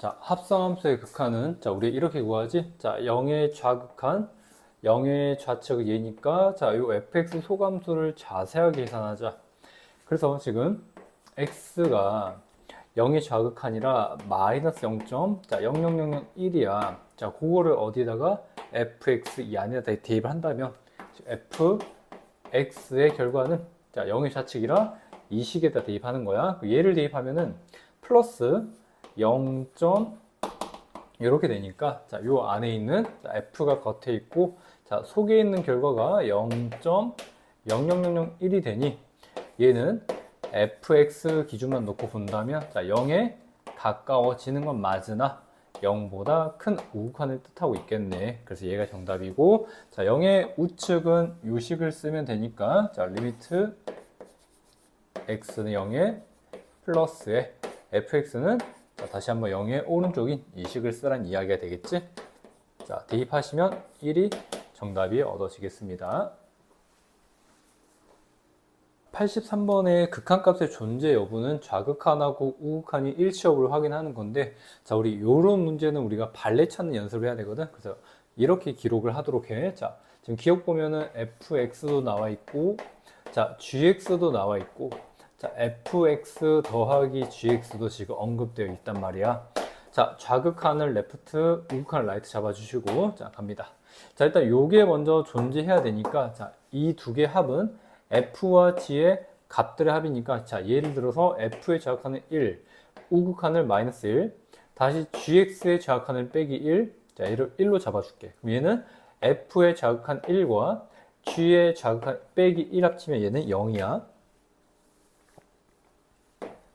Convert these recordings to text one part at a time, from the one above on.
자, 합성함수의 극한은, 자, 우리 이렇게 구하지? 자, 0의 좌극한, 0의 좌측 얘니까, 자, 요 fx 소감수를 자세하게 계산하자. 그래서 지금 x가 0의 좌극한이라 마이너스 0. 자, 0,0,0,1이야. 자, 그거를 어디다가 fx 이 안에다 대입을 한다면, fx의 결과는, 자, 0의 좌측이라 이 식에다 대입하는 거야. 얘를 대입하면은 플러스 0. 이렇게 되니까 자, 요 안에 있는 자, f가 겉에 있고 자, 속에 있는 결과가 0.00001이 되니 얘는 fx 기준만 놓고 본다면 자, 0에 가까워지는 건 맞으나 0보다 큰 우극한을 뜻하고 있겠네. 그래서 얘가 정답이고 자, 0의 우측은 요 식을 쓰면 되니까 자, 리미트 x는 0에 플러스에 fx는 자, 다시 한번 0의 오른쪽인 이 식을 쓰란 이야기가 되겠지? 자, 대입하시면 1이 정답이 얻어지겠습니다. 83번의 극한값의 존재 여부는 좌극한하고 우극한이 일치 여부를 확인하는 건데 자, 우리 요런 문제는 우리가 발레 찾는 연습을 해야 되거든. 그래서 이렇게 기록을 하도록 해. 자, 지금 기억 보면은 fx도 나와 있고 자, gx도 나와 있고 자, fx 더하기 gx도 지금 언급되어 있단 말이야. 자, 좌극한을 레프트, 우극한을 라이트 잡아주시고, 자, 갑니다. 자, 일단 요게 먼저 존재해야 되니까, 자, 이 두 개 합은 f와 g의 값들의 합이니까, 자, 예를 들어서 f의 좌극한을 1, 우극한을 마이너스 1, 다시 gx의 좌극한을 빼기 1, 자, 얘를 1로 잡아줄게. 그럼 얘는 f의 좌극한 1과 g의 좌극한 빼기 1 합치면 얘는 0이야.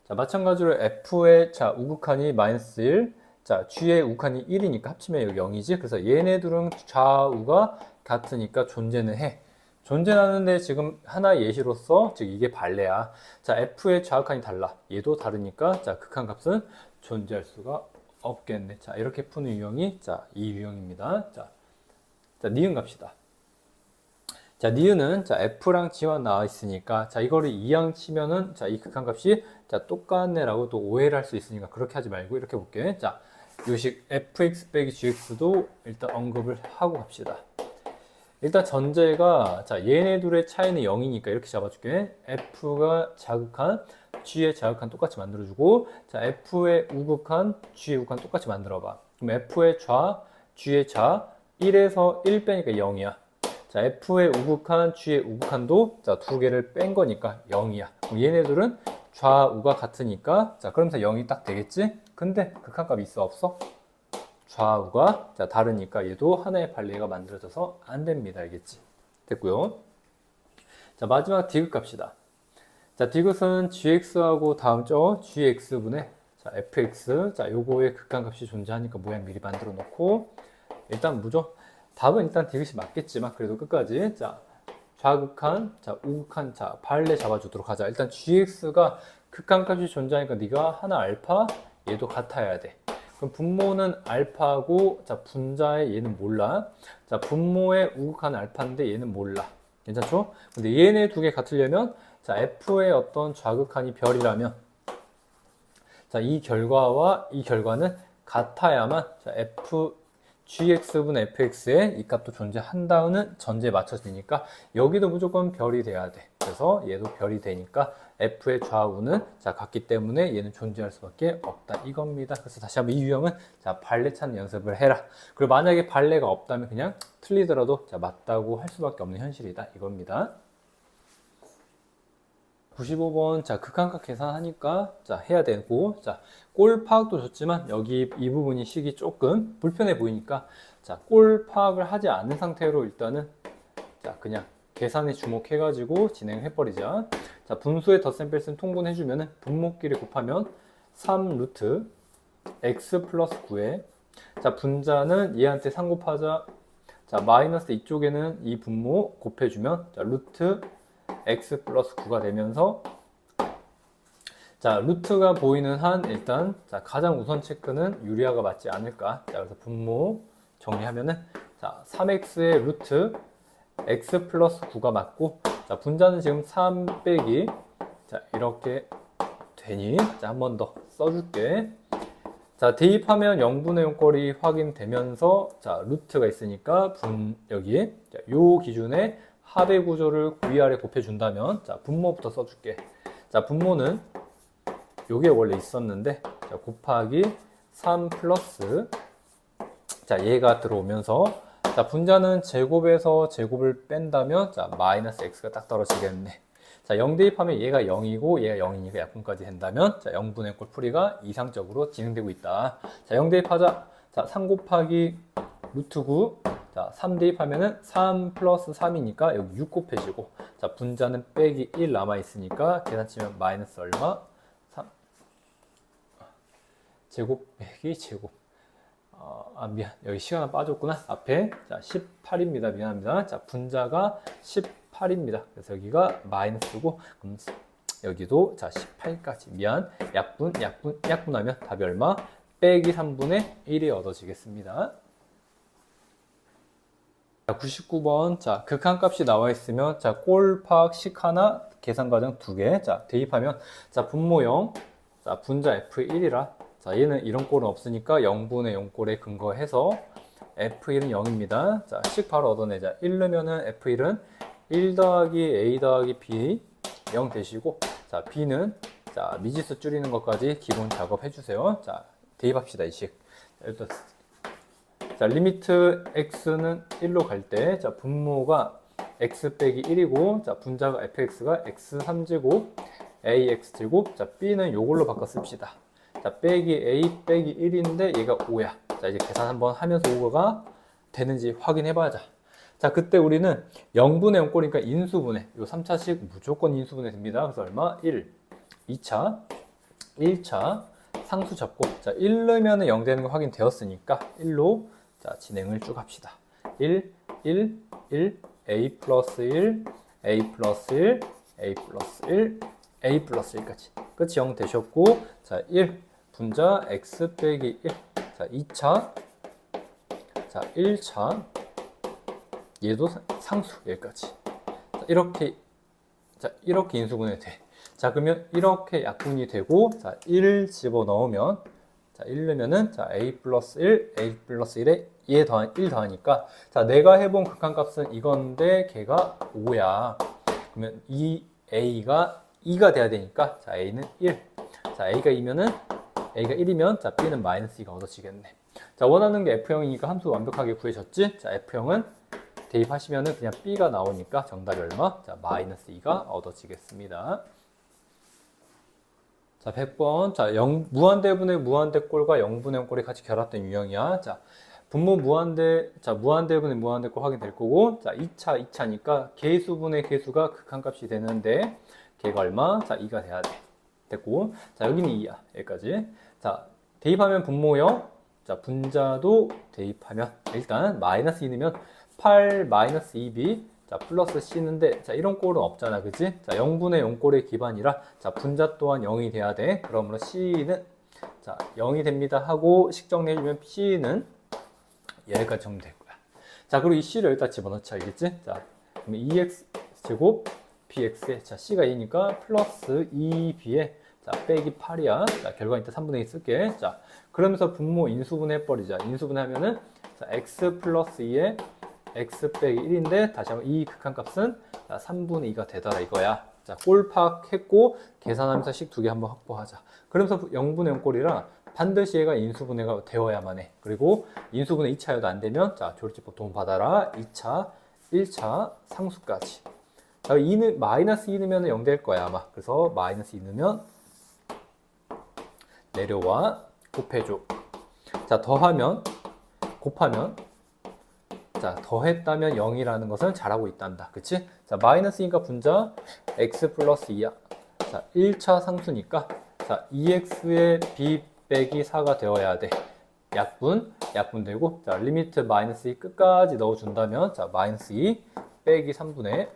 자, 마찬가지로 f의 자, 우극한이 마이너스 1, 자, g의 우극한이 1이니까 합치면 여기 0이지. 그래서 얘네들은 좌우가 같으니까 존재는 해. 존재하는데 지금 하나의 예시로서 즉 이게 발레야. 자, f의 좌극한이 달라. 얘도 다르니까 자, 극한값은 존재할 수가 없겠네. 자, 이렇게 푸는 유형이 자, 이 유형입니다. 자, 니은 갑시다. 자, 니은은 자, f랑 g와 나와 있으니까 자, 이거를 2양 치면은 자, 이 극한값이 자, 똑같네라고 또 오해를 할 수 있으니까 그렇게 하지 말고 이렇게 볼게. 자, 요식 fx 빼기 gx도 일단 언급을 하고 갑시다. 일단 전제가 자, 얘네 둘의 차이는 0이니까 이렇게 잡아줄게. f가 자극한 g의 자극한 똑같이 만들어주고 자, f의 우극한 g의 우극한 똑같이 만들어봐. 그럼 f의 좌 g의 좌 1에서 1 빼니까 0이야. 자, f의 우극한, g의 우극한도 자, 두 개를 뺀 거니까 0이야. 그럼 얘네들은 좌우가 같으니까 자, 그러면서 0이 딱 되겠지? 근데 극한값이 있어 없어? 좌우가 자, 다르니까 얘도 하나의 발레가 만들어져서 안 됩니다. 알겠지? 됐고요. 자, 마지막 디귿 갑시다. 자, 디귿은 gx하고 다음 쪽 gx분의 자, fx 자, 요거의 극한값이 존재하니까 모양 미리 만들어 놓고 일단 무조 답은 일단 디귿이 맞겠지만 그래도 끝까지 자, 좌극한, 자, 우극한, 자, 발레 잡아주도록 하자. 일단 gx가 극한값이 존재하니까 네가 하나 알파, 얘도 같아야 돼. 그럼 분모는 알파고, 자, 분자의 얘는 몰라. 자, 분모의 우극한 알파인데 얘는 몰라. 괜찮죠? 근데 얘네 두 개 같으려면 자, f의 어떤 좌극한이 별이라면 자, 이 결과와 이 결과는 같아야만 자, gx분의 fx의 이 값도 존재한다는 전제에 맞춰지니까 여기도 무조건 별이 돼야 돼. 그래서 얘도 별이 되니까 f의 좌우는 자, 같기 때문에 얘는 존재할 수밖에 없다 이겁니다. 그래서 다시 한번 이 유형은 자, 발레 찾는 연습을 해라. 그리고 만약에 발레가 없다면 그냥 틀리더라도 자, 맞다고 할 수밖에 없는 현실이다 이겁니다. 95번 자, 극한값 계산하니까 자, 해야 되고 자, 골 파악도 좋지만 여기 이 부분이 식이 조금 불편해 보이니까 자, 골 파악을 하지 않은 상태로 일단은 자, 그냥 계산에 주목해 가지고 진행해 버리자. 자, 분수의 덧셈뺄셈 통분해주면은 분모끼리 곱하면 3 루트 x 플러스 9에 자, 분자는 얘한테 3 곱하자. 자, 마이너스 이쪽에는 이 분모 곱해주면 자, 루트 x 플러스 9가 되면서 자, 루트가 보이는 한 일단 자, 가장 우선 체크는 유리화가 맞지 않을까. 자, 그래서 분모 정리하면은 자, 3x의 루트 x 플러스 9가 맞고 자, 분자는 지금 3 빼기 자, 이렇게 되니 자, 한 번 더 써줄게. 자, 대입하면 0분의 0꼴이 확인되면서, 자, 루트가 있으니까, 여기, 자, 요 기준에 합의 구조를 위아래 곱해준다면, 자, 분모부터 써줄게. 자, 분모는, 요게 원래 있었는데, 자, 곱하기 3 플러스, 자, 얘가 들어오면서, 자, 분자는 제곱에서 제곱을 뺀다면, 자, 마이너스 x가 딱 떨어지겠네. 자, 0 대입하면 얘가 0이고 얘가 0이니까 약분까지 된다면, 자, 0분의 꼴 풀이가 이상적으로 진행되고 있다. 자, 0 대입하자. 자, 3 곱하기 루트 9. 자, 3 대입하면은 3 플러스 3이니까 여기 6 곱해지고, 자, 분자는 빼기 1 남아있으니까 계산치면 마이너스 얼마? 3. 제곱 빼기 제곱. 미안. 여기 시간 하나 빠졌구나. 앞에. 자, 18입니다. 미안합니다. 자, 분자가 18입니다. 그래서 여기가 마이너스고, 그럼 여기도, 자, 18까지. 미안. 약분하면 답이 얼마? 빼기 3분의 1이 얻어지겠습니다. 자, 99번. 자, 극한값이 나와 있으면, 자, 꼴팍식 하나, 계산 과정 2개. 자, 대입하면, 자, 분모 0. 자, 분자 F1이라. 자, 얘는 이런 꼴은 없으니까 0분의 0꼴에 근거해서 F1은 0입니다. 자, 식 바로 얻어내자. 1 넣으면은 F1은 1 더하기 A 더하기 B 0 되시고, 자, B는, 자, 미지수 줄이는 것까지 기본 작업 해주세요. 자, 대입합시다, 이 식. 일단, 자, 리미트 X는 1로 갈 때, 자, 분모가 X 빼기 1이고, 자, 분자가 FX가 X3제곱, AX제곱, 자, B는 요걸로 바꿔 씁시다. 자, 빼기 A 빼기 1인데 얘가 5야. 자, 이제 계산 한번 하면서 5가 되는지 확인해 봐야죠. 자, 그때 우리는 0분의 0꼴이니까 인수분해. 요 3차식 무조건 인수분해 됩니다. 그래서 얼마? 1. 2차, 1차 상수 잡고, 자, 1 넣으면 0 되는 거 확인되었으니까 1로, 자, 진행을 쭉 합시다. 1, 1, 1, A 플러스 1, A 플러스 1, A 플러스 1, A 플러스 1까지. 끝이 0 되셨고, 자, 1. 분자 x 빼기 1. 자, 2차. 자, 1차. 얘도 상수 여기까지. 자, 이렇게 인수분해 돼. 자, 그러면 이렇게 약분이 되고, 자, 1 집어넣으면, 자, 1 넣으면은, 자, a 플러스 1, a 플러스 1에 얘 더한 1 더하니까, 자, 내가 해본 극한값은 이건데, 걔가 5야. 그러면 이 a가 2가 돼야 되니까, 자, a는 1. 자, a가 2면은, a가 1이면, 자, b는 마이너스 2가 얻어지겠네. 자, 원하는 게 f형이니까 함수 완벽하게 구해졌지? 자, f형은 대입하시면은 그냥 b가 나오니까 정답이 얼마? 자, 마이너스 2가 얻어지겠습니다. 자, 100번. 자, 무한대분의 무한대꼴과 0분의 0꼴이 같이 결합된 유형이야. 자, 분모 무한대분의 무한대꼴 확인될 거고, 자, 2차니까 개수분의 개수가 극한값이 되는데, 걔가 얼마? 자, 2가 돼야 돼. 됐고, 자, 여기는 2야. 여기까지. 자, 대입하면 분모 0. 자, 분자도 대입하면, 일단, 마이너스 2 넣으면 8 마이너스 2b. 자, 플러스 c는데, 자, 이런 꼴은 없잖아. 그치? 자, 0분의 0꼴의 기반이라, 자, 분자 또한 0이 돼야 돼. 그러므로 c는, 자, 0이 됩니다. 하고, 식 정리해주면 c는 여기까지 정리될 거야. 자, 그리고 이 c를 여기다 집어넣자. 알겠지? 자, 그러면 2x 제곱 bx에, 자, c가 2니까 플러스 2b에, 자, 빼기 8이야. 자, 결과 이따 3분의 2 쓸게. 자, 그러면서 분모 인수분해 해버리자. 인수분해하면은, 자, x 플러스 2에 x 빼기 1인데, 다시 한번 이 극한값은, 자, 3분의 2가 되더라 이거야. 자, 꼴팍 했고, 계산하면서 식 두 개 한번 확보하자. 그러면서 0분의 0꼴이라 반드시 얘가 인수분해가 되어야만 해. 그리고 인수분해 2차여도 안 되면, 자, 조립제법 도움 받아라. 2차, 1차, 상수까지. 자, 2는, 마이너스 2 넣으면 0 될 거야, 아마. 그래서 마이너스 2 넣으면 내려와, 곱해줘. 자, 더하면, 곱하면, 자, 더했다면 0이라는 것은 잘하고 있단다. 그치? 자, 마이너스 2니까 분자 x 플러스 2야. 자, 1차 상수니까, 자, 2x의 b 빼기 4가 되어야 돼. 약분되고, 자, 리미트 마이너스 2 끝까지 넣어준다면, 자, 마이너스 2 빼기 3분의,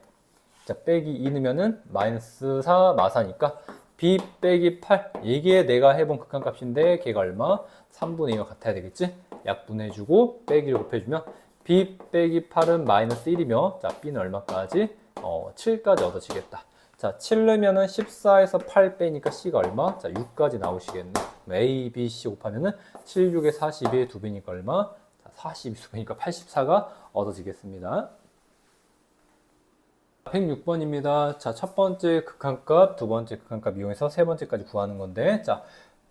자, 빼기 2 넣으면은 마이너스 4 마사니까, b 빼기 8. 이게 내가 해본 극한값인데, 걔가 얼마? 3분의 2가 같아야 되겠지? 약분해주고, 빼기를 곱해주면, b 빼기 8은 마이너스 1이며, 자, b는 얼마까지? 7까지 얻어지겠다. 자, 7 넣으면은 14에서 8 빼니까 C가 얼마? 자, 6까지 나오시겠네. A, B, C 곱하면은 7, 6에 42에 2배니까 얼마? 자, 42배니까 84가 얻어지겠습니다. 106번입니다. 자, 첫 번째 극한값, 두 번째 극한값 이용해서 세 번째까지 구하는 건데, 자,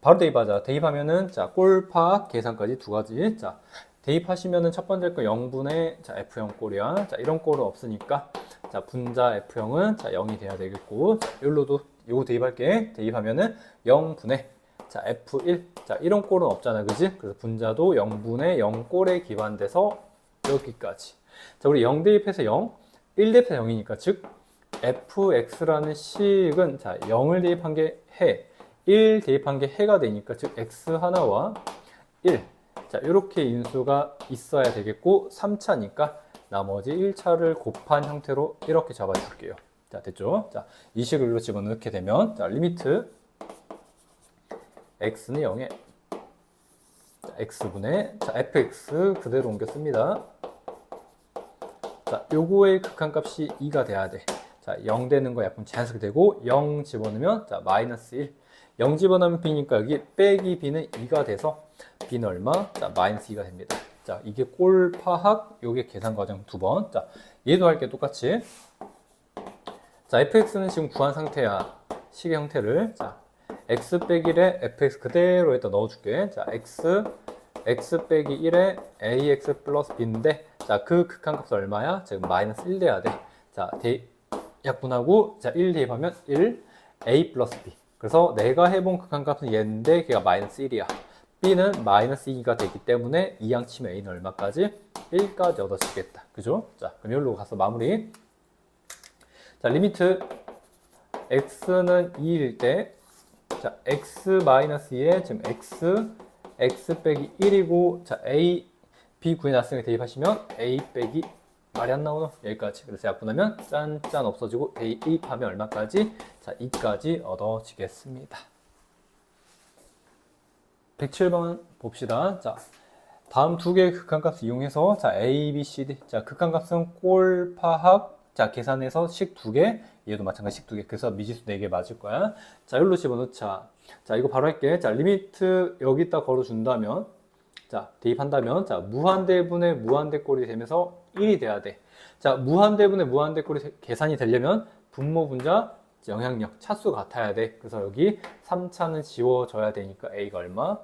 바로 대입하자. 대입하면은, 자, 꼴파 계산까지 두 가지. 자, 대입하시면은 첫 번째 거 0분의, 자, F형 꼴이야. 자, 이런 꼴은 없으니까, 자, 분자 F형은, 자, 0이 돼야 되겠고, 여기로도 요거 대입할게. 대입하면은 0분의, 자, F1. 자, 이런 꼴은 없잖아. 그지? 그래서 분자도 0분의 0 꼴에 기반돼서 여기까지. 자, 우리 0 대입해서 0. 1 대입해서 0이니까 즉 fx라는 식은 자 0을 대입한 게 해, 1 대입한 게 해가 되니까 즉 x 하나와 1. 자 이렇게 인수가 있어야 되겠고 3차니까 나머지 1차를 곱한 형태로 이렇게 잡아줄게요. 자 됐죠? 자 이 식으로 집어넣게 되면 자 리미트 x는 0에 자, x분의 자 fx 그대로 옮겨 씁니다. 자, 요거의 극한값이 2가 돼야 돼. 자, 0 되는 거 약분 자연스럽게 되고 0 집어넣으면 자, 마이너스 1. 0 집어넣으면 b니까 여기 빼기 b는 2가 돼서 b는 얼마? 자, 마이너스 2가 됩니다. 자, 이게 꼴파학, 요게 계산 과정 두 번. 자, 얘도 할게 똑같이. 자, fx는 지금 구한 상태야. 식의 형태를. 자, x 빼기 1에 fx 그대로 에다 넣어줄게. 자, x 빼기 1에 ax 플러스 b인데 자, 그 극한값은 얼마야? 지금 마이너스 1 돼야 돼. 자, 약분하고 자, 1 대입하면 1 a 플러스 b. 그래서 내가 해본 극한값은 얘인데 걔가 마이너스 1이야. b는 마이너스 2가 되기 때문에 이항 치면 a는 얼마까지? 1까지 얻어지겠다. 그죠? 자, 그럼 여기로 가서 마무리. 자, 리미트 x는 2일 때 자, x 마이너스 2에 지금 x 빼기 1이고 자, a b 구해놨으니까 대입하시면 a 빼기 말이 안 나오노? 여기까지. 그래서 약분하면 짠짠 없어지고 대입하면 얼마까지? 자, 2까지 얻어지겠습니다. 107번 봅시다. 자, 다음 두 개의 극한값을 이용해서 자, a, b, c, d. 자, 극한값은 꼴파학. 자, 계산해서 식 두 개. 얘도 마찬가지 식 두 개. 그래서 미지수 4개 맞을 거야. 자, 여기로 집어넣자. 자, 이거 바로 할게. 자, 리미트 여기다 걸어준다면 자, 대입한다면, 자, 무한대분의 무한대꼴이 되면서 1이 돼야 돼. 자, 무한대분의 무한대꼴이 계산이 되려면 분모 분자 영향력 차수 같아야 돼. 그래서 여기 3차는 지워져야 되니까 a가 얼마?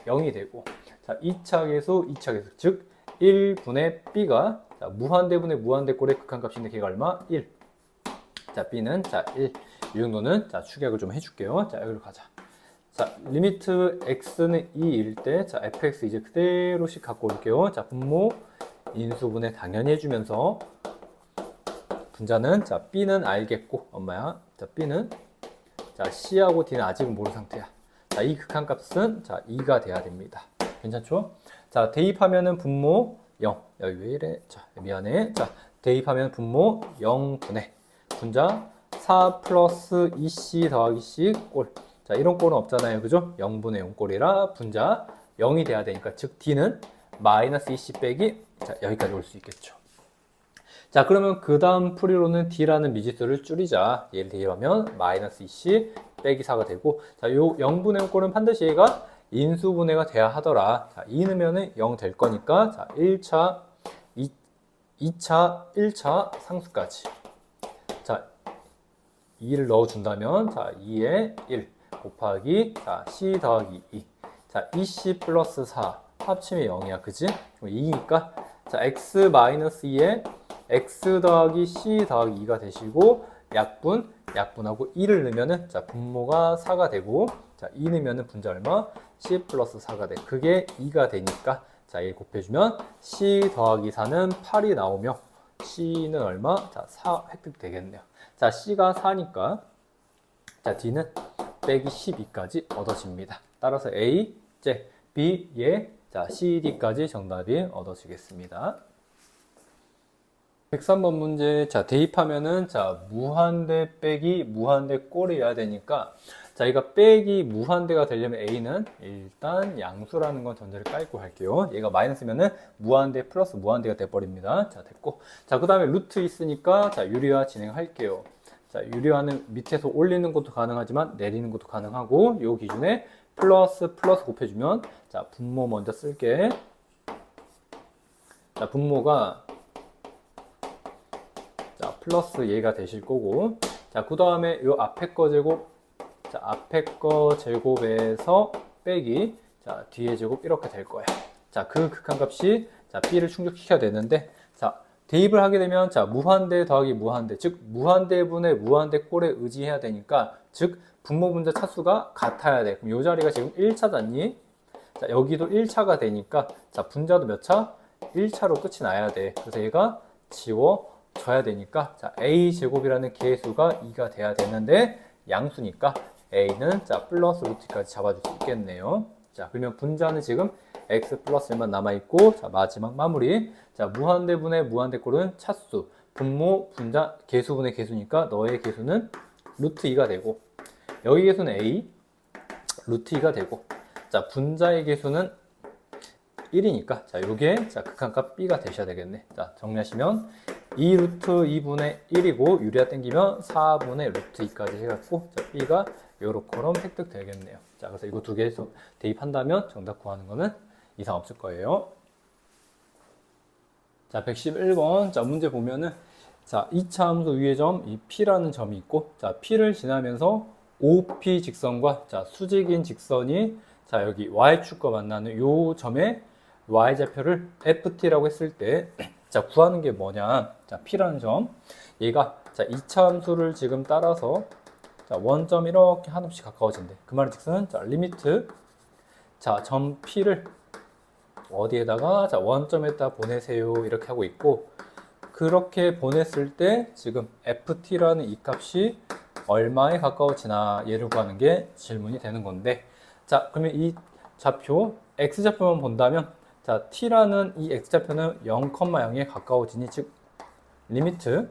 0이 되고. 자, 2차 계수, 2차 계수. 즉, 1분의 b가 자, 무한대분의 무한대꼴의 극한값인데 걔가 얼마? 1. 자, b는 자, 1. 이 정도는 자, 축약을 좀 해줄게요. 자, 여기로 가자. 자, 리미트 x는 2일 때, 자, fx 이제 그대로씩 갖고 올게요. 자, 분모, 인수분해 당연히 해주면서, 분자는, 자, b는 알겠고, 엄마야. 자, b는, 자, c하고 d는 아직은 모르는 상태야. 자, 이 극한값은, 자, 2가 돼야 됩니다. 괜찮죠? 자, 대입하면은 분모 0. 여기 왜 이래? 자, 미안해. 자, 대입하면 분모 0분의, 분자 4 플러스 2c 더하기 c 꼴. 자, 이런 꼴은 없잖아요. 그죠? 0분의 0 꼴이라 분자 0이 돼야 되니까 즉 d는 마이너스 2c 빼기 자, 여기까지 올 수 있겠죠. 자, 그러면 그 다음 풀이로는 d라는 미지수를 줄이자. 얘를 대입하면 마이너스 2c 빼기 4가 되고 자, 요 0분의 0 꼴은 반드시 얘가 인수분해가 돼야 하더라. 자, 2 넣으면 0 될 거니까 자, 1차, 2차, 1차 상수까지. 자, 2를 넣어준다면 자, 2에 1 곱하기 자, c 더하기 2. 자, 2c 플러스 4 합치면 0이야. 그지? 2니까 자, x 마이너스 2에 x 더하기 c 더하기 2가 되시고 약분하고 2를 넣으면은 자, 분모가 4가 되고 자, 2 넣으면은 분자 얼마? c 플러스 4가 돼. 그게 2가 되니까 자, 1 곱해주면 c 더하기 4는 8이 나오며 c는 얼마? 자, 4 획득 되겠네요. 자, c가 4니까 자, d는 빼기 12까지 얻어집니다. 따라서 A, B, 예, 자, C, D까지 정답이 얻어지겠습니다. 103번 문제, 자, 대입하면은, 자, 무한대 빼기 무한대 꼴이어야 되니까, 자, 이거 빼기 무한대가 되려면 A는 일단 양수라는 건 전제를 깔고 할게요. 얘가 마이너스면은 무한대 플러스 무한대가 돼버립니다. 자, 됐고. 자, 그 다음에 루트 있으니까, 자, 유리화 진행할게요. 자, 유리화는 밑에서 올리는 것도 가능하지만 내리는 것도 가능하고 요 기준에 플러스 곱해주면 자, 분모 먼저 쓸게. 자, 분모가 자, 플러스 얘가 되실 거고 자, 그 다음에 요 앞에 거 제곱 자, 앞에 거 제곱에서 빼기 자, 뒤에 제곱 이렇게 될 거야. 자, 그 극한값이 자, b를 충족시켜야 되는데 자, 대입을 하게 되면 자, 무한대 더하기 무한대 즉 무한대분의 무한대 꼴에 의지해야 되니까 즉 분모 분자 차수가 같아야 돼. 그럼 이 자리가 지금 1차잖니? 자, 여기도 1차가 되니까 자, 분자도 몇 차? 1차로 끝이 나야 돼. 그래서 얘가 지워져야 되니까 자, a제곱이라는 개수가 2가 돼야 되는데 양수니까 a는 자, 플러스 루트까지 잡아줄 수 있겠네요. 자, 그러면 분자는 지금 x 플러스 1만 남아있고 자, 마지막 마무리 자, 무한대분의 무한대꼴은 차수 분모 분자 개수분의 개수니까 너의 개수는 루트 2가 되고 여기 개수는 a 루트 2가 되고 자, 분자의 개수는 1이니까 자, 요게 자, 극한값 b가 되셔야 되겠네. 자, 정리하시면 2 루트 2분의 1이고 유리화 땡기면 4분의 루트 2까지 해갖고 자, b가 요렇게럼 획득되겠네요. 자, 그래서 이거 두 개에서 대입한다면 정답 구하는 거는 이상 없을 거예요. 자, 111번 자, 문제 보면은 자, 2차 함수 위의 점 이 p라는 점이 있고 자, p를 지나면서 OP 직선과 자, 수직인 직선이 자, 여기 y축과 만나는 요 점에 y좌표를 ft라고 했을 때 자, 구하는 게 뭐냐? 자, p라는 점. 얘가 자, 2차 함수를 지금 따라서 자, 원점 이렇게 한없이 가까워진대. 그 말은 즉슨 자, 리미트 자, 점 p를 어디에다가 자, 원점에다 보내세요. 이렇게 하고 있고 그렇게 보냈을 때 지금 ft라는 이 값이 얼마에 가까워지나 얘를 구하는 게 질문이 되는 건데 자, 그러면 이 좌표 x좌표만 본다면 자, t라는 이 x좌표는 0,0에 가까워지니 즉 리미트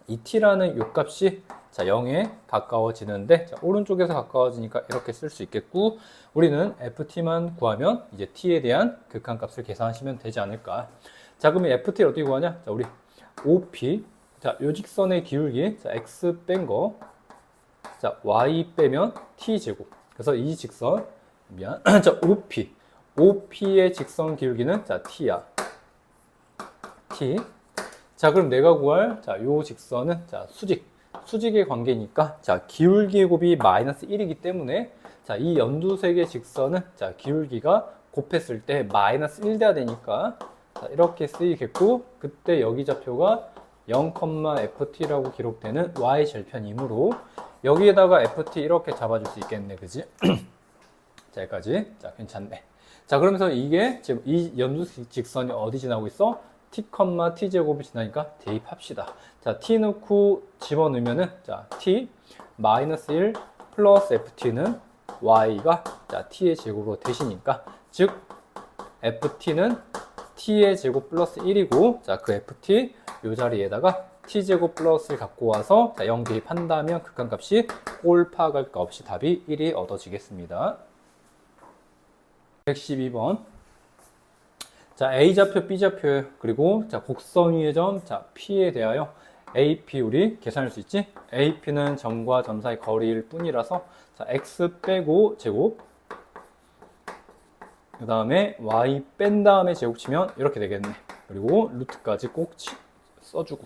이 t라는 요 값이 자, 0에 가까워지는데 자, 오른쪽에서 가까워지니까 이렇게 쓸 수 있겠고 우리는 ft만 구하면 이제 t에 대한 극한값을 계산하시면 되지 않을까. 자, 그러면 ft를 어떻게 구하냐? 자, 우리 OP 자, 요 직선의 기울기 자, x 뺀 거 자, y 빼면 t제곱. 그래서 이 직선 미안. 자, OP의 직선 기울기는 자, t야. t. 자, 그럼 내가 구할 자, 요 직선은 자, 수직의 관계니까 자, 기울기의 곱이 마이너스 1이기 때문에 자, 이 연두색의 직선은 자, 기울기가 곱했을 때 마이너스 1 돼야 되니까 자, 이렇게 쓰이겠고 그때 여기 좌표가 0,ft라고 기록되는 y절편이므로 여기에다가 ft 이렇게 잡아줄 수 있겠네. 그지? 자, 여기까지. 자, 괜찮네. 자, 그러면서 이게 지금 이 연두 직선이 어디 지나고 있어? t, t제곱이 지나니까 대입합시다. 자, t 넣고 집어넣으면은 자, t 마이너스 1 플러스 ft는 y가 자, t의 제곱으로 되시니까 즉 ft는 t의 제곱 플러스 1이고 자, 그 ft 요 자리에다가 t제곱 플러스를 갖고 와서 자, 0 대입한다면 극한값이 꼴파할 거 없이 답이 1이 얻어지겠습니다. 112번 자, A좌표, B좌표 그리고 자, 곡선 위의 점 자, P에 대하여 AP 우리 계산할 수 있지? AP는 점과 점 사이 거리일 뿐이라서 자, X 빼고 제곱 그 다음에 Y 뺀 다음에 제곱 치면 이렇게 되겠네. 그리고 루트까지 꼭 써주고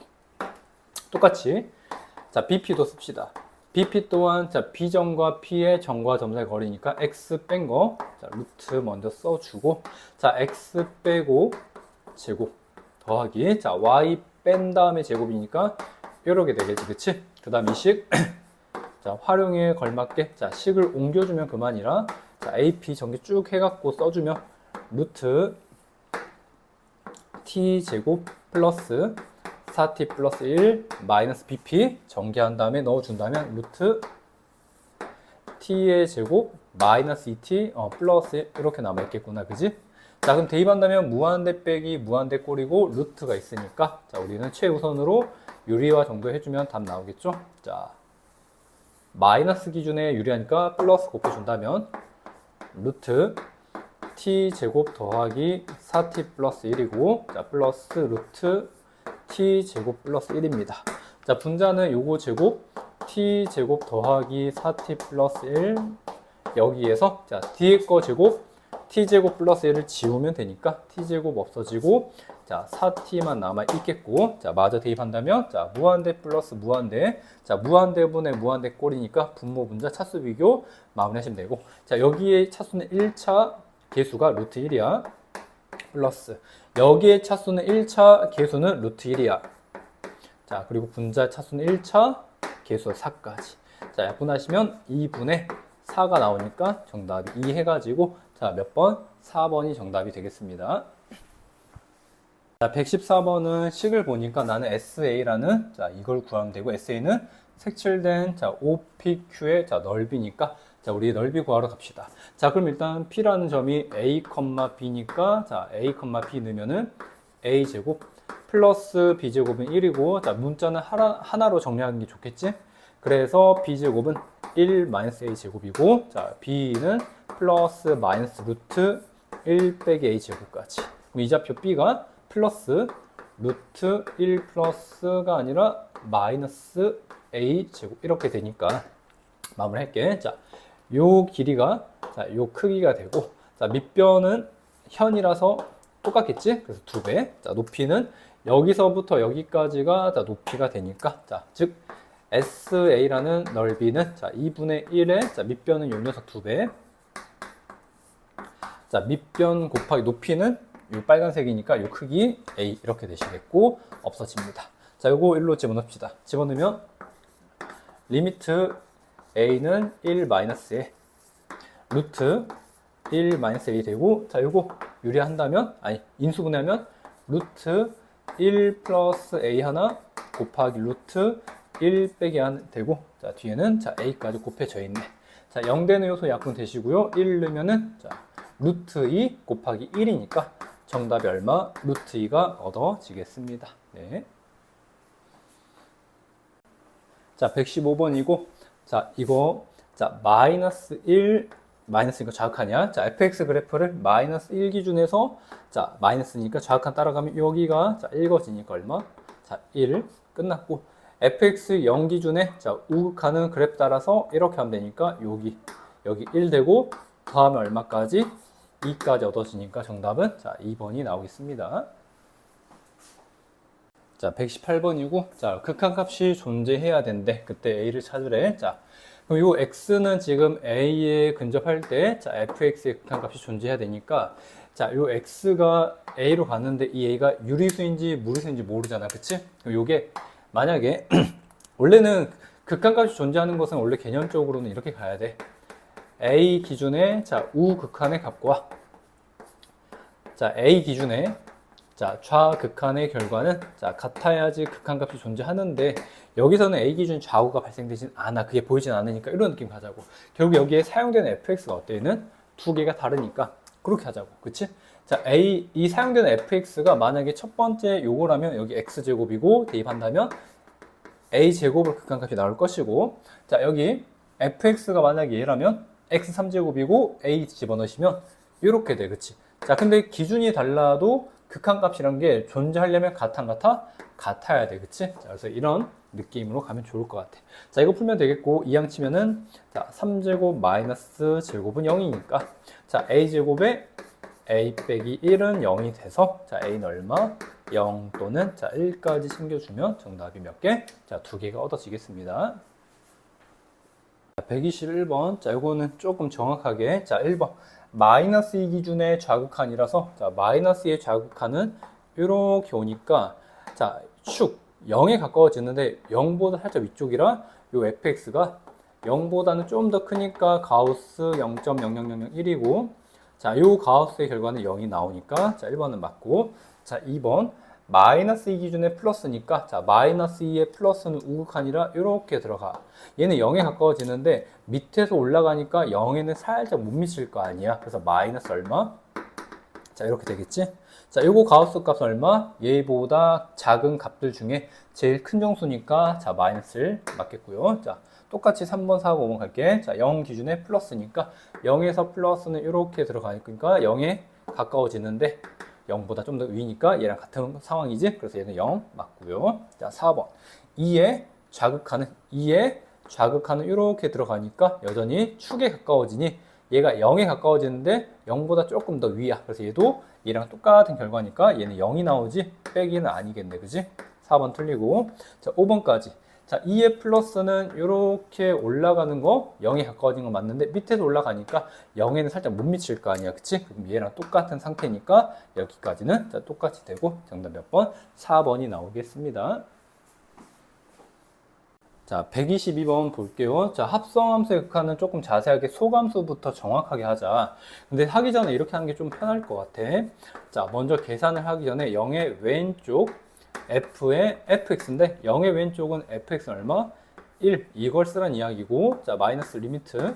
똑같이 자, BP도 씁시다. BP 또한 자, B점과 P의 점과 점 사이 거리니까 X 뺀 거 자, 루트 먼저 써주고 자, X 빼고 제곱 더하기 자, Y 뺀 다음에 제곱이니까 이렇게 되겠지. 그치? 그 다음 이 식 자, 활용에 걸맞게 자, 식을 옮겨주면 그만이라 자, AP 전개 쭉 해갖고 써주면 루트 T 제곱 플러스 4t 플러스 1 마이너스 bp 전개한 다음에 넣어준다면 루트 t의 제곱 마이너스 2t 플러스 이렇게 남아있겠구나. 그지? 자, 그럼 대입한다면 무한대 빼기 무한대 꼴이고 루트가 있으니까 자, 우리는 최우선으로 유리화 정도 해주면 답 나오겠죠? 자, 마이너스 기준에 유리하니까 플러스 곱해준다면 루트 t 제곱 더하기 4t 플러스 1이고 자, 플러스 루트 t 제곱 플러스 1입니다. 자, 분자는 요거 제곱 t 제곱 더하기 4t 플러스 1 여기에서 자, 뒤에 거 제곱 t 제곱 플러스 1을 지우면 되니까 t 제곱 없어지고 자, 4t만 남아 있겠고 자, 마저 대입한다면 자, 무한대 플러스 무한대 자, 무한대분의 무한대 꼴이니까 분모 분자 차수 비교 마무리하시면 되고 자, 여기에 차수는 1차 개수가 루트 1이야 플러스 여기에 차수는 1차 개수는 루트 1이야 자, 그리고 분자 차수는 1차 개수 4까지 자, 약분하시면 2분의 4가 나오니까 정답이 2 해가지고 자, 몇 번? 4번이 정답이 되겠습니다. 자, 114번은 식을 보니까 나는 SA라는 자, 이걸 구하면 되고 SA는 색칠된 자, OPQ의 자, 넓이니까 자, 우리 넓이 구하러 갑시다. 자, 그럼 일단 P라는 점이 A, B니까 자, A, B 넣으면은 A 제곱 플러스 B 제곱은 1이고 자, 문자는 하나로 정리하는 게 좋겠지? 그래서 B 제곱은 1 마이너스 A 제곱이고 자, B는 플러스 마이너스 루트 1 빼기 A 제곱까지. 그럼 이좌표 B가 플러스 루트 1 플러스가 아니라 마이너스 A 제곱 이렇게 되니까 마무리할게. 자, 요 길이가 자, 요 크기가 되고 자, 밑변은 현이라서 똑같겠지? 그래서 2배. 자, 높이는 여기서부터 여기까지가 자, 높이가 되니까 자, 즉 SA라는 넓이는 자, 2분의 1에 자, 밑변은 요 녀석 2배. 자, 밑변 곱하기 높이는 요 빨간색이니까 요 크기 A 이렇게 되시겠고 없어집니다. 자, 요거 1로 집어넣읍시다. 집어넣으면 리미트 A는 1 마이너스에 루트 1 마이너스 A 되고 자, 요거 유리한다면 아니 인수분해하면 루트 1 플러스 A 하나 곱하기 루트 1 빼기 안 되고 자, 뒤에는 자, A까지 곱해져 있네. 자, 0 되는 요소 약분 되시고요. 1 넣으면은 자, 루트 2 곱하기 1이니까 정답이 얼마? 루트 2가 얻어지겠습니다. 네. 자, 115번이고 자, 이거 자, 마이너스 1 마이너스니까 좌극하냐? 자, fx 그래프를 마이너스 1 기준에서 자, 마이너스니까 좌극한 따라가면 여기가 자, 읽어지니까 얼마? 자, 1 끝났고 fx 0 기준에 자, 우극하는 그래프 따라서 이렇게 하면 되니까 여기 1 되고 더하면 얼마까지? 2까지 얻어지니까 정답은 자, 2번이 나오겠습니다. 자, 118번이고 자, 극한값이 존재해야 된대. 그때 a를 찾으래. 자, 그럼 요 x는 지금 a에 근접할 때 자, fx의 극한값이 존재해야 되니까 자, 요 x가 a로 갔는데 이 a가 유리수인지 무리수인지 모르잖아. 그치? 그럼 요게 만약에 원래는 극한값이 존재하는 것은 원래 개념적으로는 이렇게 가야 돼. A 기준의 자, 우극한의 값과 자, A 기준의 자, 좌극한의 결과는 자, 같아야지 극한값이 존재하는데 여기서는 A 기준 좌우가 발생되진 않아. 그게 보이진 않으니까 이런 느낌 가자고. 결국 여기에 사용되는 fx가 어때는 두 개가 다르니까 그렇게 하자고. 그치? 자, 이 사용되는 fx가 만약에 첫 번째 요거라면 여기 x제곱이고 대입한다면 a제곱으로 극한값이 나올 것이고 자, 여기 fx가 만약에 얘라면 x3제곱이고 a 집어넣으시면 이렇게 돼. 그치? 자, 근데 기준이 달라도 극한값이란 게 존재하려면 같아야 돼. 그치? 자, 그래서 이런 느낌으로 가면 좋을 것 같아. 자, 이거 풀면 되겠고, 이항 치면은, 자, 3제곱 마이너스 제곱은 0이니까, 자, a제곱에 a 빼기 1은 0이 돼서, 자, a는 얼마? 0 또는, 자, 1까지 챙겨주면 정답이 몇 개? 자, 2개가 얻어지겠습니다. 자, 121번. 자, 이거는 조금 정확하게, 자, 1번. 마이너스 2 기준의 좌극한이라서 자, 마이너스 2의 좌극한은 이렇게 오니까 자, 축 0에 가까워지는데 0보다 살짝 위쪽이라 요 fx가 0보다는 좀 더 크니까 가우스 0.00001이고 자, 요 가우스의 결과는 0이 나오니까 자, 1번은 맞고 자, 2번 마이너스 2 기준의 플러스니까 자, 마이너스 2의 플러스는 우극한이라 이렇게 들어가. 얘는 0에 가까워지는데 밑에서 올라가니까 0에는 살짝 못 미칠 거 아니야. 그래서 마이너스 얼마? 자, 이렇게 되겠지? 자, 요거 가우스 값은 얼마? 얘보다 작은 값들 중에 제일 큰 정수니까 자, 마이너스 1 맞겠고요. 자, 똑같이 3번, 4, 5번 갈게. 자, 0 기준의 플러스니까 0에서 플러스는 이렇게 들어가니까 0에 가까워지는데 0보다 좀 더 위니까 얘랑 같은 상황이지. 그래서 얘는 0 맞고요. 자, 4번. 2에 좌극하는 이렇게 들어가니까 여전히 축에 가까워지니 얘가 0에 가까워지는데 0보다 조금 더 위야. 그래서 얘도 얘랑 똑같은 결과니까 얘는 0이 나오지 빼기는 아니겠네. 그지? 4번 틀리고. 자, 5번까지. 자, 2의 플러스는 이렇게 올라가는 거 0에 가까워진 거 맞는데 밑에서 올라가니까 0에는 살짝 못 미칠 거 아니야. 그치? 그럼 얘랑 똑같은 상태니까 여기까지는 자, 똑같이 되고 정답 몇 번? 4번이 나오겠습니다. 자, 122번 볼게요. 자, 합성함수의 극한은 조금 자세하게 소감수부터 정확하게 하자. 근데 하기 전에 이렇게 하는 게 좀 편할 것 같아. 자, 먼저 계산을 하기 전에 0의 왼쪽 f의 fx인데 0의 왼쪽은 fx는 얼마? 1. 이걸 쓰란 이야기고, 자, 마이너스 리미트.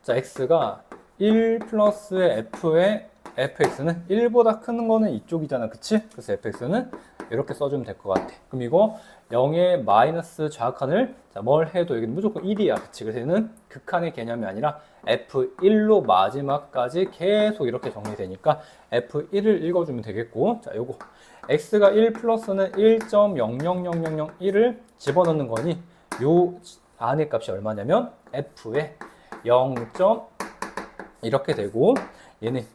자, x가 1 플러스의 f의 fx는 1보다 큰 거는 이쪽이잖아. 그치? 그래서 fx는 이렇게 써주면 될 것 같아. 그럼 이거 0의 마이너스 좌극한을 자, 뭘 해도 여기는 무조건 1이야. 그치? 그래서 얘는 극한의 개념이 아니라 F1로 마지막까지 계속 이렇게 정리되니까 F1을 읽어주면 되겠고, 자, 요거 X가 1 플러스는 1.000001을 집어넣는 거니 요 안의 값이 얼마냐면 F에 0. 이렇게 되고, 얘는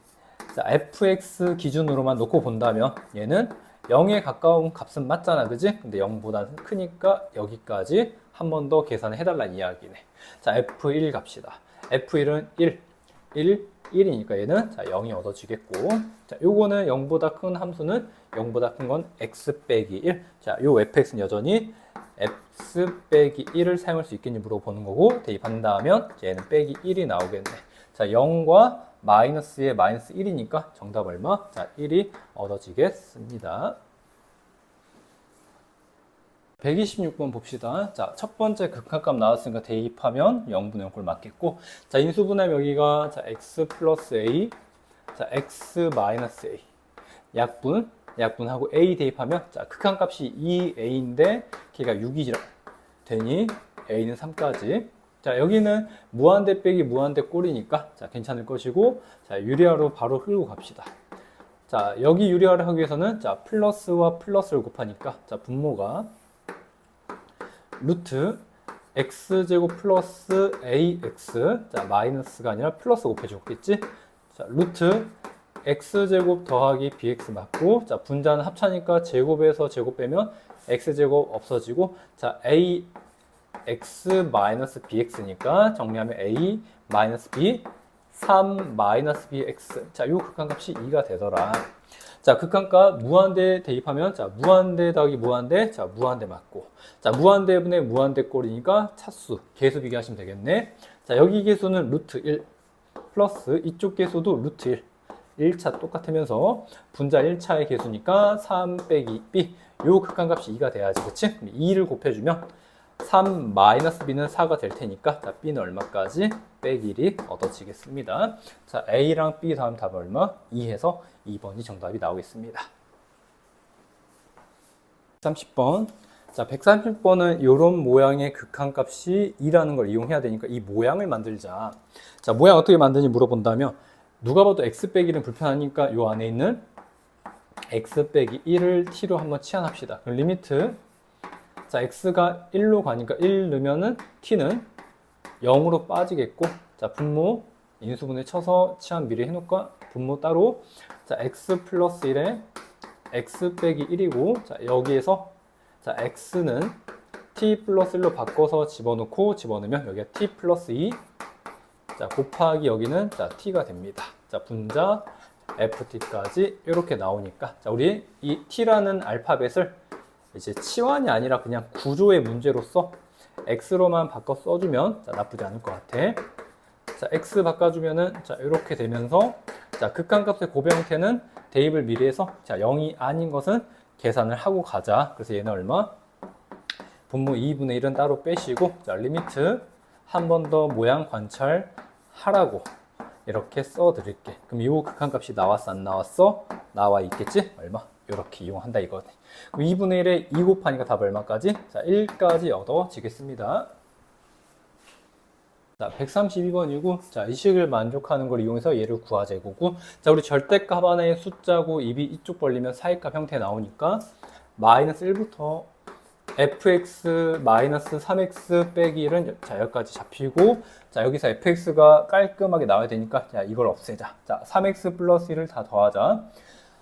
자, fx 기준으로만 놓고 본다면 얘는 0에 가까운 값은 맞잖아. 그지? 근데 0보다는 크니까 여기까지 한 번 더 계산을 해달라는 이야기네. 자, f1 갑시다. f1은 1이니까 얘는 자, 0이 얻어지겠고, 자, 요거는 0보다 큰 함수는 0보다 큰 건 x 빼기 1. 자, 요 fx는 여전히 x 빼기 1을 사용할 수 있겠니 물어보는 거고, 대입한다면 얘는 빼기 1이 나오겠네. 자, 0과 마이너스에 마이너스 1이니까 정답 얼마? 자, 1이 얻어지겠습니다. 126번 봅시다. 자, 첫 번째 극한값 나왔으니까 대입하면 0분의 0꼴 맞겠고, 자, 인수분해 여기가 자, x 플러스 a, 자, x 마이너스 a, 약분하고 a 대입하면 자, 극한값이 2a인데 걔가 6이 되니 a는 3까지. 자, 여기는 무한대 빼기 무한대 꼴이니까 자, 괜찮을 것이고, 자, 유리화로 바로 흐르고 갑시다. 자, 여기 유리화를 하기 위해서는 자, 플러스와 플러스를 곱하니까 자, 분모가 루트 x제곱 플러스 ax, 자, 마이너스가 아니라 플러스 곱해주겠지? 자, 루트 x제곱 더하기 bx 맞고, 자, 분자는 합차니까 제곱에서 제곱 빼면 x제곱 없어지고, 자, a x 마이너스 bx니까 정리하면 a 마이너스 b 3 마이너스 bx. 자, 요 극한값이 2가 되더라. 자, 극한값 무한대 대입하면 자, 무한대 더하기 무한대, 자, 무한대 맞고, 자, 무한대분의 무한대 꼴이니까 차수 계수 비교하시면 되겠네. 자, 여기 계수는 루트 1 플러스 이쪽 계수도 루트 1. 1차 똑같으면서 분자 1차의 계수니까 3 빼기 b. 요 극한값이 2가 돼야지. 그치? 2를 곱해주면 3 마이너스 b는 4가 될 테니까 자, b는 얼마까지? 빼기 1이 얻어지겠습니다. 자, a랑 b 다음 답은 얼마? 2 해서 2번이 정답이 나오겠습니다. 130번. 자, 130번은 이런 모양의 극한값이 2라는 걸 이용해야 되니까 이 모양을 만들자. 자, 모양 어떻게 만드는지 물어본다면 누가 봐도 x 빼기 1은 불편하니까 요 안에 있는 x 빼기 1을 t로 한번 치환합시다. 그럼 리미트 자, x가 1로 가니까 1 넣으면은 t는 0으로 빠지겠고, 자, 분모 인수분해 쳐서 치환 미리 해놓을까? 분모 따로. 자, x 플러스 1에 x 빼기 1이고, 자, 여기에서 자, x는 t 플러스 1로 바꿔서 집어넣고 집어넣으면 여기가 t 플러스 2. 자, 곱하기 여기는 자, t가 됩니다. 자, 분자 ft까지 이렇게 나오니까 자, 우리 이 t라는 알파벳을 이제 치환이 아니라 그냥 구조의 문제로서 x로만 바꿔 써주면 자, 나쁘지 않을 것 같아. 자, x 바꿔주면은 자, 이렇게 되면서 자, 극한값의 곱 형태는 대입을 미리 해서 자, 0이 아닌 것은 계산을 하고 가자. 그래서 얘는 얼마? 분모 2분의 1은 따로 빼시고 자, 리미트 한 번 더 모양 관찰하라고 이렇게 써 드릴게. 그럼 이 극한값이 나왔어 안 나왔어? 나와 있겠지? 얼마? 이렇게 이용한다 이거네. 그럼 2분의 1에 2 곱하니까 답 얼마까지? 자, 1까지 얻어지겠습니다. 자, 132번이고, 자, 이 식을 만족하는 걸 이용해서 얘를 구하자 이거고, 자, 우리 절대값 하나의 숫자고 입이 이쪽 벌리면 사이값 형태 나오니까 마이너스 1부터 fx 마이너스 3x 빼기 1은 자 여기까지 잡히고 자 여기서 fx가 깔끔하게 나와야 되니까 자 이걸 없애자. 자 3x 플러스 1을 다 더하자.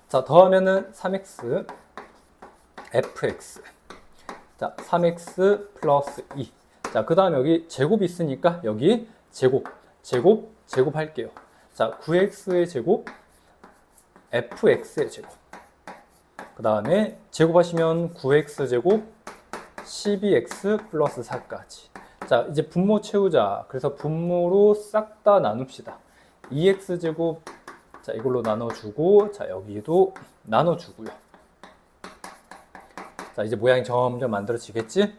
자 더하면은 3x fx 자 3x 플러스 2 자 그 다음에 여기 제곱이 있으니까 여기 제곱 할게요. 자 9x의 제곱 fx의 제곱 그 다음에 제곱하시면 9x 제곱 12x 플러스 4까지. 자 이제 분모 채우자. 그래서 분모로 싹 다 나눕시다. 2x 제곱 자 이걸로 나눠주고 자 여기도 나눠주고요. 자 이제 모양이 점점 만들어지겠지?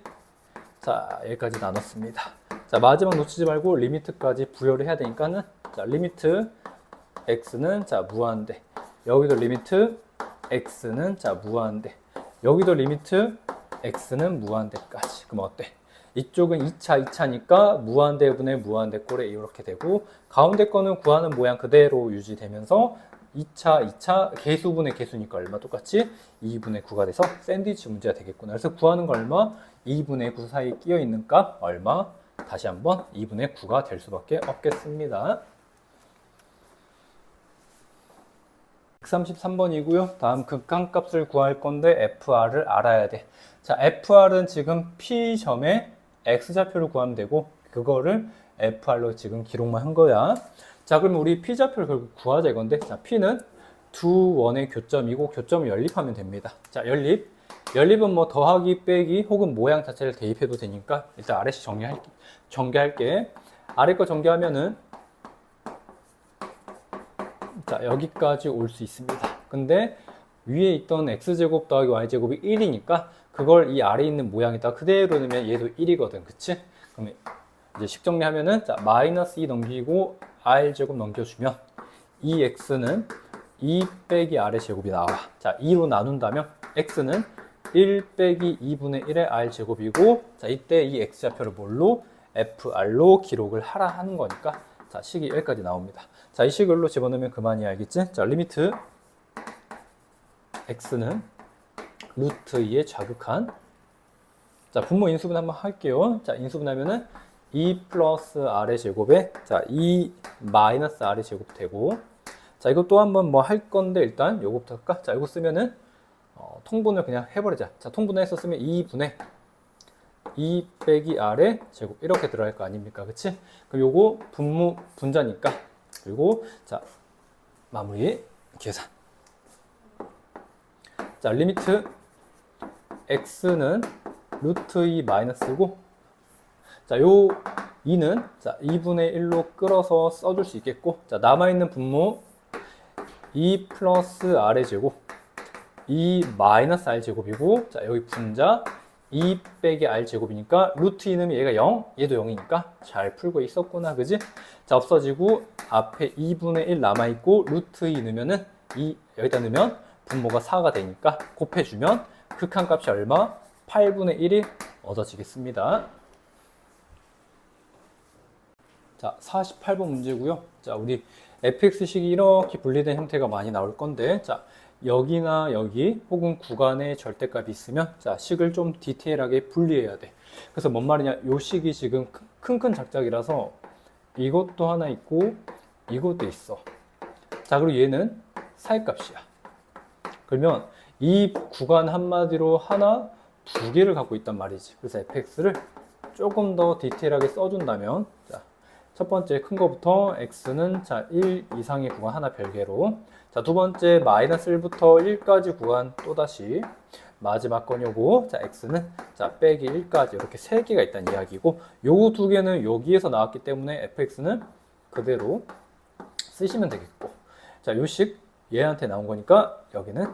자 여기까지 나눴습니다. 자 마지막 놓치지 말고 리미트까지 부여를 해야 되니까는 자 리미트 x는 자 무한대 여기도 리미트 x는 자 무한대 여기도 리미트 x는 무한대까지. 그럼 어때? 이쪽은 2차니까 무한대분의 무한대 꼴에 이렇게 되고 가운데 거는 구하는 모양 그대로 유지되면서 2차 개수분의 개수니까 얼마 똑같이 2분의 9가 돼서 샌드위치 문제가 되겠구나. 그래서 구하는 거 얼마? 2분의 9 사이에 끼어 있는 값 얼마? 다시 한번 2분의 9가 될 수밖에 없겠습니다. 133번이고요. 다음 극한값을 구할 건데 FR을 알아야 돼. 자, FR은 지금 P점에 X좌표를 구하면 되고 그거를 FR로 지금 기록만 한 거야. 자, 그럼 우리 P좌표를 결국 구하자 이건데 자, P는 두 원의 교점이고 교점을 연립하면 됩니다. 자, 연립은 뭐 더하기 빼기 혹은 모양 자체를 대입해도 되니까 일단 아래식 전개할게. 아래 거 전개하면은 자 여기까지 올 수 있습니다. 근데 위에 있던 x제곱 더하기 y제곱이 1이니까 그걸 이 아래에 있는 모양에다 그대로 넣으면 얘도 1이거든. 그치? 그러면 이제 식 정리하면은 자 마이너스 2 넘기고 r제곱 넘겨주면 이 x는 2 빼기 r의 제곱이 나와. 자 2로 나눈다면 x는 1 빼기 2분의 1의 r제곱이고 자 이때 이 x좌표를 뭘로? fr로 기록을 하라 하는 거니까 자 식이 여기까지 나옵니다. 자 이 식을로 집어넣으면 그만이 알겠지? 자 리미트 x는 루트 2의 좌극한 자 분모 인수분 한번 할게요. 자 인수분 하면은 2 플러스 r의 제곱에 자 2 마이너스 r의 제곱 되고 자 이거 또 한번 뭐 할 건데 일단 요거부터 할까? 자 이거 쓰면은 통분을 그냥 해버리자. 자 통분을 했었으면 2분의 2 빼기 r의 제곱 이렇게 들어갈 거 아닙니까? 그치? 그럼 요거 분자니까 그리고 자 마무리 계산 자 리미트 x는 루트 2 마이너스고 자 요 2는 자 2분의 1로 끌어서 써줄 수 있겠고 자 남아있는 분모 2 플러스 r의 제곱 2 마이너스 r 제곱이고 자 여기 분자 2 빼기 r 제곱이니까 루트 2 넣으면 얘가 0 얘도 0이니까 잘 풀고 있었구나. 그지? 자 없어지고 앞에 2분의 1 남아있고 루트 2 넣으면은 여기다 넣으면 분모가 4가 되니까 곱해주면 극한값이 얼마? 8분의 1이 얻어지겠습니다. 자 48번 문제고요. 자 우리 fx식이 이렇게 분리된 형태가 많이 나올 건데 자 여기나 여기 혹은 구간에 절대값이 있으면 자 식을 좀 디테일하게 분리해야 돼. 그래서 뭔 말이냐 요 식이 지금 큰 작작이라서 이것도 하나 있고 이것도 있어. 자 그리고 얘는 사이값이야. 그러면 이 구간 한마디로 하나 두 개를 갖고 있단 말이지. 그래서 fx를 조금 더 디테일하게 써준다면 자 첫 번째 큰 거부터 x는 자 1 이상의 구간 하나 별개로 자 두 번째 마이너스 1부터 1까지 구간 또다시 마지막 건 요거 자 x는 자 빼기 1까지 이렇게 세 개가 있다는 이야기고 요 두 개는 여기에서 나왔기 때문에 fx는 그대로 쓰시면 되겠고 자 요 식 얘한테 나온 거니까 여기는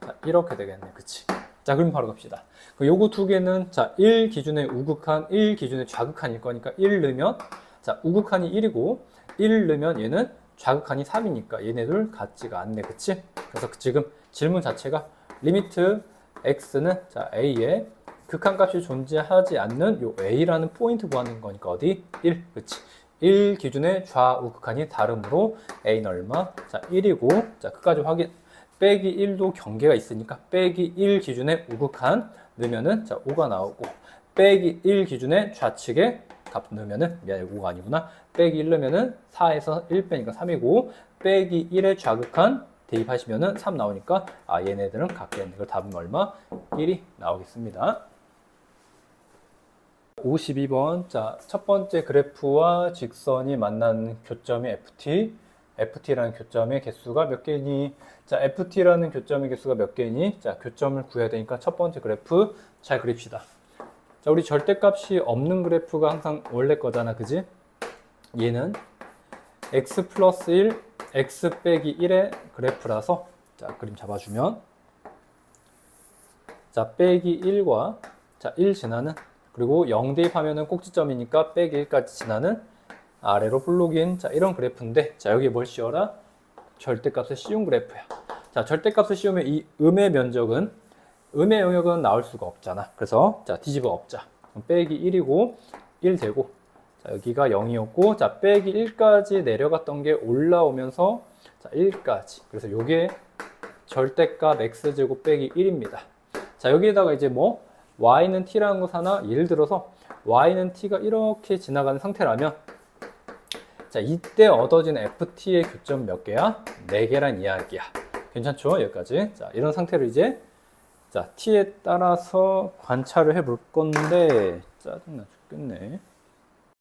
자 이렇게 되겠네. 그치? 자 그럼 바로 갑시다. 요거 두 개는 자 1 기준의 우극한 1 기준의 좌극한일 거니까 1 넣으면 자 우극한이 1이고 1 넣으면 얘는 좌극한이 3이니까 얘네들 같지가 않네. 그치? 그래서 지금 질문 자체가 리미트 x는 자 a에 극한값이 존재하지 않는 요 a라는 포인트 구하는 거니까 어디? 1. 그치? 1 기준의 좌우극한이 다름으로 a는 얼마? 자 1이고 자 끝까지 확인 빼기 1도 경계가 있으니까 빼기 1 기준의 우극한 넣으면은 자 5가 나오고 빼기 1 기준의 좌측에 값 넣으면은 미안해 5가 아니구나. 빼기 1 넣으면은 4에서 1 빼니까 3이고 빼기 1의 좌극한 대입하시면은 3 나오니까 아 얘네들은 같겠네. 이걸 답은 얼마? 1이 나오겠습니다. 52번. 자, 첫 번째 그래프와 직선이 만나는 교점이 FT. FT라는 교점의 개수가 몇 개니? 자, FT라는 교점의 개수가 몇 개니? 자, 교점을 구해야 되니까 첫 번째 그래프 잘 그립시다. 자, 우리 절대값이 없는 그래프가 항상 원래 거잖아, 그지? 얘는 x 플러스 1, x 빼기 1의 그래프라서 자, 그림 잡아주면 자, 빼기 1과 자, 1 지나는 그리고 0 대입하면은 꼭지점이니까 빼기 1까지 지나는 아래로 볼록인 자 이런 그래프인데 자 여기 뭘 씌워라? 절대값을 씌운 그래프야. 자 절대값을 씌우면 이 음의 면적은 음의 영역은 나올 수가 없잖아. 그래서 자 뒤집어 엎자. 그럼 빼기 1이고 1 되고 자 여기가 0이었고 자 빼기 1까지 내려갔던 게 올라오면서 자 1까지. 그래서 요게 절대값 x제곱 빼기 1입니다. 자 여기에다가 이제 뭐 y는 t라는 것 하나 예를 들어서 y는 t가 이렇게 지나가는 상태라면 자 이때 얻어진 ft의 교점 몇 개야? 4개란 이야기야. 괜찮죠? 여기까지. 자 이런 상태로 이제 자 t에 따라서 관찰을 해볼 건데 짜증나 죽겠네.